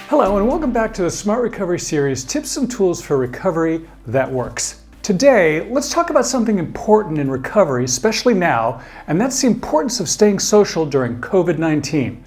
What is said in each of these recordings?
Hello and welcome back to the Smart Recovery series, Tips and Tools for Recovery That Works. Today, let's talk about something important in recovery, especially now, and that's the importance of staying social during COVID-19.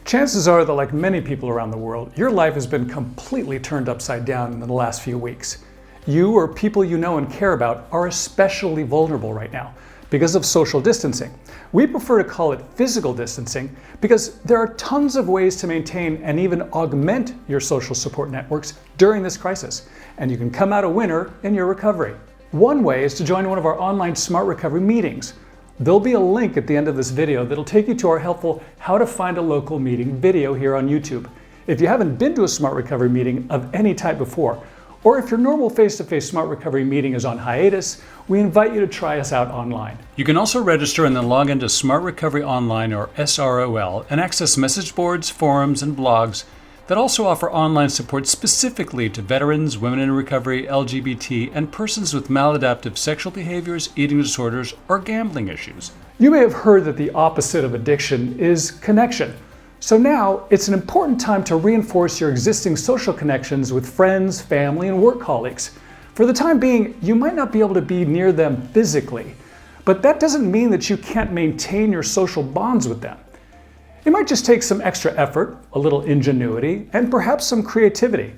Chances are that, like many people around the world, your life has been completely turned upside down in the last few weeks. You or people you know and care about are especially vulnerable right now because of social distancing. We prefer to call it physical distancing because there are tons of ways to maintain and even augment your social support networks during this crisis, and you can come out a winner in your recovery. One way is to join one of our online Smart Recovery meetings. There'll be a link at the end of this video that'll take you to our helpful How to Find a Local Meeting video here on YouTube. If you haven't been to a Smart Recovery meeting of any type before, or if your normal face-to-face Smart Recovery meeting is on hiatus, we invite you to try us out online. You can also register and then log into Smart Recovery Online, or SROL, and access message boards, forums, and blogs that also offer online support specifically to veterans, women in recovery, LGBT, and persons with maladaptive sexual behaviors, eating disorders, or gambling issues. You may have heard that the opposite of addiction is connection. So now it's an important time to reinforce your existing social connections with friends, family, and work colleagues. For the time being, you might not be able to be near them physically, but that doesn't mean that you can't maintain your social bonds with them. It might just take some extra effort, a little ingenuity, and perhaps some creativity.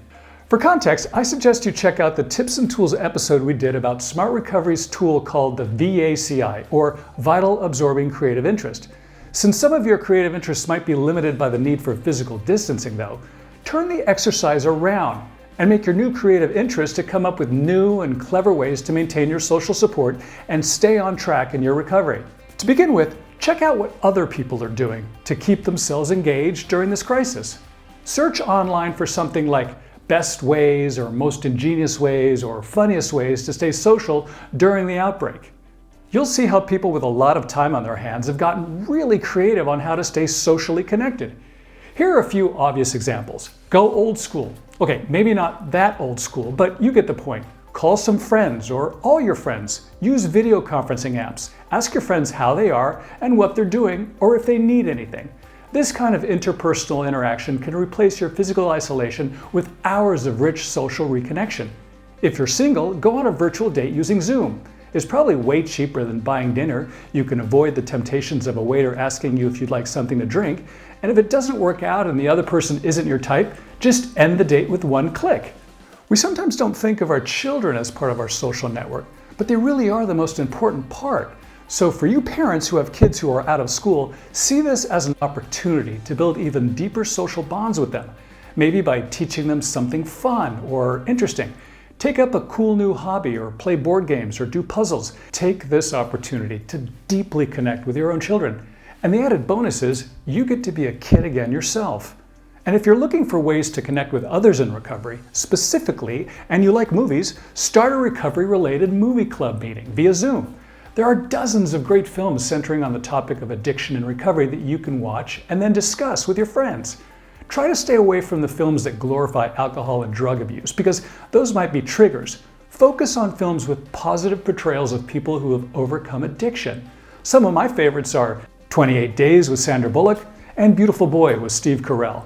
For context, I suggest you check out the Tips and Tools episode we did about Smart Recovery's tool called the VACI, or Vital Absorbing Creative Interest. Since some of your creative interests might be limited by the need for physical distancing though, turn the exercise around and make your new creative interest to come up with new and clever ways to maintain your social support and stay on track in your recovery. To begin with, check out what other people are doing to keep themselves engaged during this crisis. Search online for something like best ways or most ingenious ways or funniest ways to stay social during the outbreak. You'll see how people with a lot of time on their hands have gotten really creative on how to stay socially connected. Here are a few obvious examples. Go old school. Okay, maybe not that old school, but you get the point. Call some friends or all your friends. Use video conferencing apps. Ask your friends how they are and what they're doing or if they need anything. This kind of interpersonal interaction can replace your physical isolation with hours of rich social reconnection. If you're single, go on a virtual date using Zoom. It's probably way cheaper than buying dinner. You can avoid the temptations of a waiter asking you if you'd like something to drink. And if it doesn't work out and the other person isn't your type, just end the date with one click. We sometimes don't think of our children as part of our social network, but they really are the most important part. So for you parents who have kids who are out of school, see this as an opportunity to build even deeper social bonds with them. Maybe by teaching them something fun or interesting. Take up a cool new hobby or play board games or do puzzles. Take this opportunity to deeply connect with your own children. And the added bonus is you get to be a kid again yourself. And if you're looking for ways to connect with others in recovery, specifically, and you like movies, start a recovery-related movie club meeting via Zoom. There are dozens of great films centering on the topic of addiction and recovery that you can watch and then discuss with your friends. Try to stay away from the films that glorify alcohol and drug abuse because those might be triggers. Focus on films with positive portrayals of people who have overcome addiction. Some of my favorites are 28 Days with Sandra Bullock and Beautiful Boy with Steve Carell.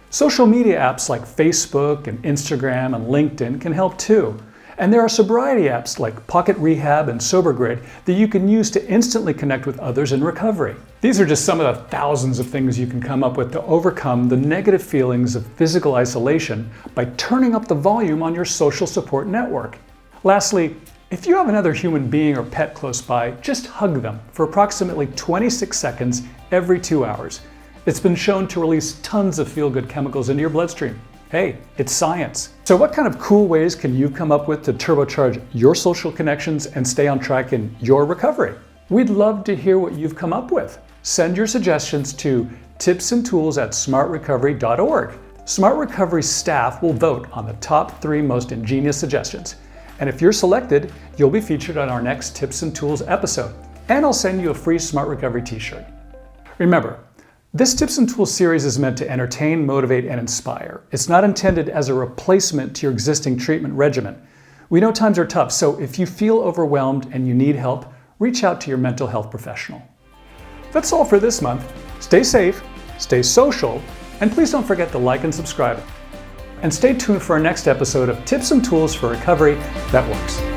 Social media apps like Facebook and Instagram and LinkedIn can help too. And there are sobriety apps like Pocket Rehab and Sober Grid that you can use to instantly connect with others in recovery. These are just some of the thousands of things you can come up with to overcome the negative feelings of physical isolation by turning up the volume on your social support network. Lastly, if you have another human being or pet close by, just hug them for approximately 26 seconds every 2 hours. It's been shown to release tons of feel-good chemicals into your bloodstream. Hey, it's science. So what kind of cool ways can you come up with to turbocharge your social connections and stay on track in your recovery? We'd love to hear what you've come up with. Send your suggestions to tipsandtools@smartrecovery.org. Smart Recovery staff will vote on the top 3 most ingenious suggestions. And if you're selected, you'll be featured on our next Tips and Tools episode. And I'll send you a free Smart Recovery t-shirt. Remember, this Tips and Tools series is meant to entertain, motivate, and inspire. It's not intended as a replacement to your existing treatment regimen. We know times are tough, so if you feel overwhelmed and you need help, reach out to your mental health professional. That's all for this month. Stay safe, stay social, And please don't forget to like and subscribe. And stay tuned for our next episode of Tips and Tools for Recovery That Works.